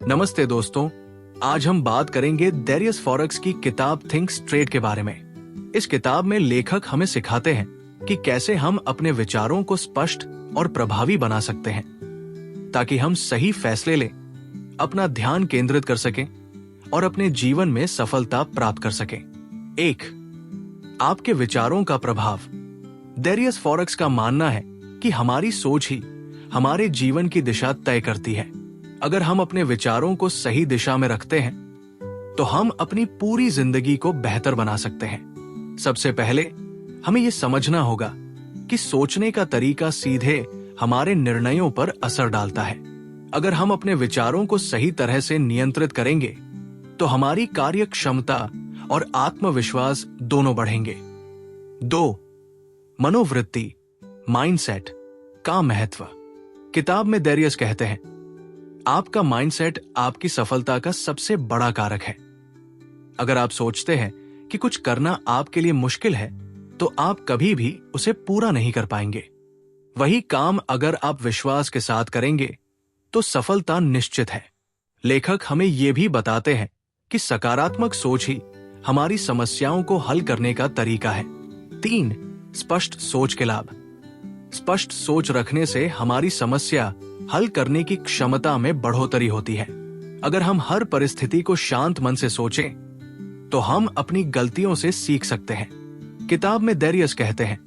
नमस्ते दोस्तों, आज हम बात करेंगे डेरियस फॉरेक्स की किताब थिंक स्ट्रेट के बारे में। इस किताब में लेखक हमें सिखाते हैं कि कैसे हम अपने विचारों को स्पष्ट और प्रभावी बना सकते हैं ताकि हम सही फैसले लें, अपना ध्यान केंद्रित कर सकें और अपने जीवन में सफलता प्राप्त कर सकें। 1. आपके विचारों का प्रभाव। डेरियस फॉरेक्स का मानना है कि हमारी सोच ही हमारे जीवन की दिशा तय करती है। अगर हम अपने विचारों को सही दिशा में रखते हैं तो हम अपनी पूरी जिंदगी को बेहतर बना सकते हैं। सबसे पहले हमें यह समझना होगा कि सोचने का तरीका सीधे हमारे निर्णयों पर असर डालता है। अगर हम अपने विचारों को सही तरह से नियंत्रित करेंगे तो हमारी कार्य क्षमता और आत्मविश्वास दोनों बढ़ेंगे। 2. मनोवृत्ति, माइंडसेट का महत्व। किताब में डेरियस कहते हैं, आपका माइंडसेट आपकी सफलता का सबसे बड़ा कारक है। अगर आप सोचते हैं कि कुछ करना आपके लिए मुश्किल है तो आप कभी भी उसे पूरा नहीं कर पाएंगे। वही काम अगर आप विश्वास के साथ करेंगे तो सफलता निश्चित है। लेखक हमें यह भी बताते हैं कि सकारात्मक सोच ही हमारी समस्याओं को हल करने का तरीका है। 3. स्पष्ट सोच के लाभ। स्पष्ट सोच रखने से हमारी समस्या हल करने की क्षमता में बढ़ोतरी होती है। अगर हम हर परिस्थिति को शांत मन से सोचें तो हम अपनी गलतियों से सीख सकते हैं। किताब में डेरियस कहते हैं,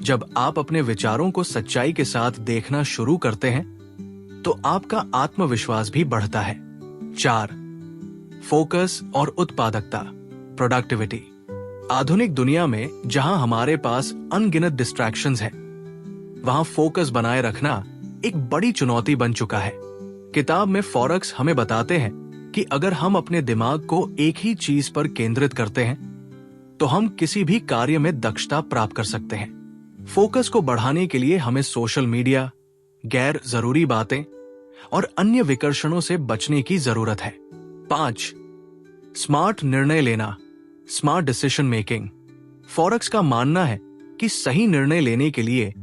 जब आप अपने विचारों को सच्चाई के साथ देखना शुरू करते हैं तो आपका आत्मविश्वास भी बढ़ता है। 4. फोकस और उत्पादकता, प्रोडक्टिविटी। आधुनिक दुनिया में जहां हमारे पास अनगिनत डिस्ट्रैक्शंस हैं, वहां फोकस बनाए रखना एक बड़ी चुनौती बन चुका है। किताब में फॉरेक्स हमें बताते हैं कि अगर हम अपने दिमाग को एक ही चीज पर केंद्रित करते हैं तो हम किसी भी कार्य में दक्षता प्राप्त कर सकते हैं। फोकस को बढ़ाने के लिए हमें सोशल मीडिया, गैर जरूरी बातें और अन्य विकर्षणों से बचने की जरूरत है। 5. स्मार्ट निर्णय लेना, स्मार्ट डिसीजन मेकिंग। फॉरेक्स का मानना है कि सही निर्णय लेने के लिए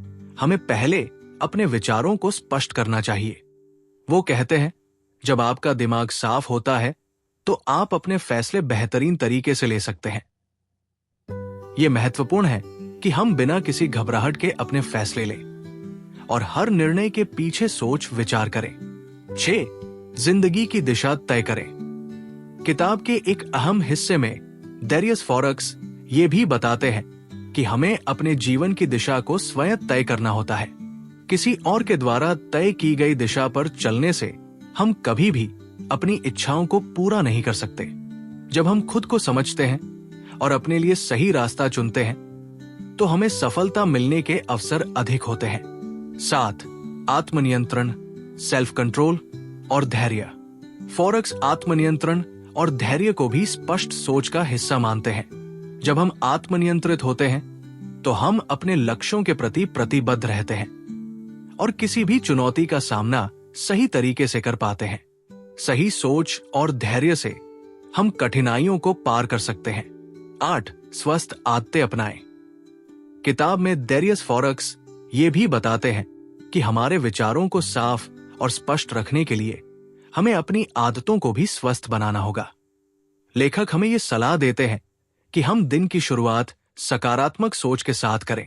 हमें पहले अपने विचारों को स्पष्ट करना चाहिए। वो कहते हैं, जब आपका दिमाग साफ होता है तो आप अपने फैसले बेहतरीन तरीके से ले सकते हैं। यह महत्वपूर्ण है कि हम बिना किसी घबराहट के अपने फैसले लें और हर निर्णय के पीछे सोच विचार करें। 6. जिंदगी की दिशा तय करें। किताब के एक अहम हिस्से में डेरियस फॉरेक्स ये भी बताते हैं कि हमें अपने जीवन की दिशा को स्वयं तय करना होता है। किसी और के द्वारा तय की गई दिशा पर चलने से हम कभी भी अपनी इच्छाओं को पूरा नहीं कर सकते। जब हम खुद को समझते हैं और अपने लिए सही रास्ता चुनते हैं तो हमें सफलता मिलने के अवसर अधिक होते हैं। 7. आत्मनियंत्रण, सेल्फ कंट्रोल और धैर्य। फॉरेक्स आत्मनियंत्रण और धैर्य को भी स्पष्ट सोच का हिस्सा मानते हैं। जब हम आत्मनियंत्रित होते हैं तो हम अपने लक्ष्यों के प्रति प्रतिबद्ध रहते हैं और किसी भी चुनौती का सामना सही तरीके से कर पाते हैं। सही सोच और धैर्य से हम कठिनाइयों को पार कर सकते हैं। 8. स्वस्थ आदतें अपनाएं। किताब में डेरियस फॉरेक्स ये भी बताते हैं कि हमारे विचारों को साफ और स्पष्ट रखने के लिए हमें अपनी आदतों को भी स्वस्थ बनाना होगा। लेखक हमें ये सलाह देते हैं कि हम दिन की शुरुआत सकारात्मक सोच के साथ करें,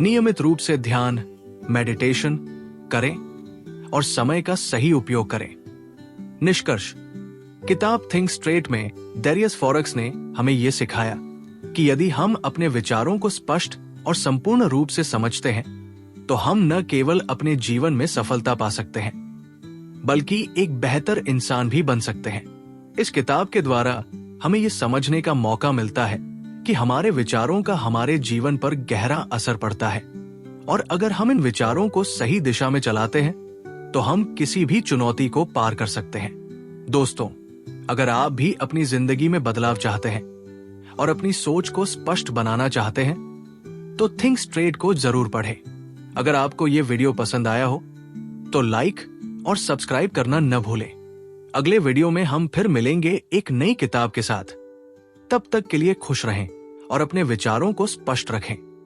नियमित रूप से ध्यान, मेडिटेशन करें और समय का सही उपयोग करें। निष्कर्ष, किताब थिंक स्ट्रेट में डेरियस फॉरेक्स ने हमें यह सिखाया कि यदि हम अपने विचारों को स्पष्ट और संपूर्ण रूप से समझते हैं तो हम न केवल अपने जीवन में सफलता पा सकते हैं बल्कि एक बेहतर इंसान भी बन सकते हैं। इस किताब के द्वारा हमें यह समझने का मौका मिलता है कि हमारे विचारों का हमारे जीवन पर गहरा असर पड़ता है और अगर हम इन विचारों को सही दिशा में चलाते हैं तो हम किसी भी चुनौती को पार कर सकते हैं। दोस्तों, अगर आप भी अपनी जिंदगी में बदलाव चाहते हैं और अपनी सोच को स्पष्ट बनाना चाहते हैं तो थिंक स्ट्रेट को जरूर पढ़ें। अगर आपको ये वीडियो पसंद आया हो तो लाइक और सब्सक्राइब करना न भूलें। अगले वीडियो में हम फिर मिलेंगे एक नई किताब के साथ। तब तक के लिए खुश रहें और अपने विचारों को स्पष्ट रखें।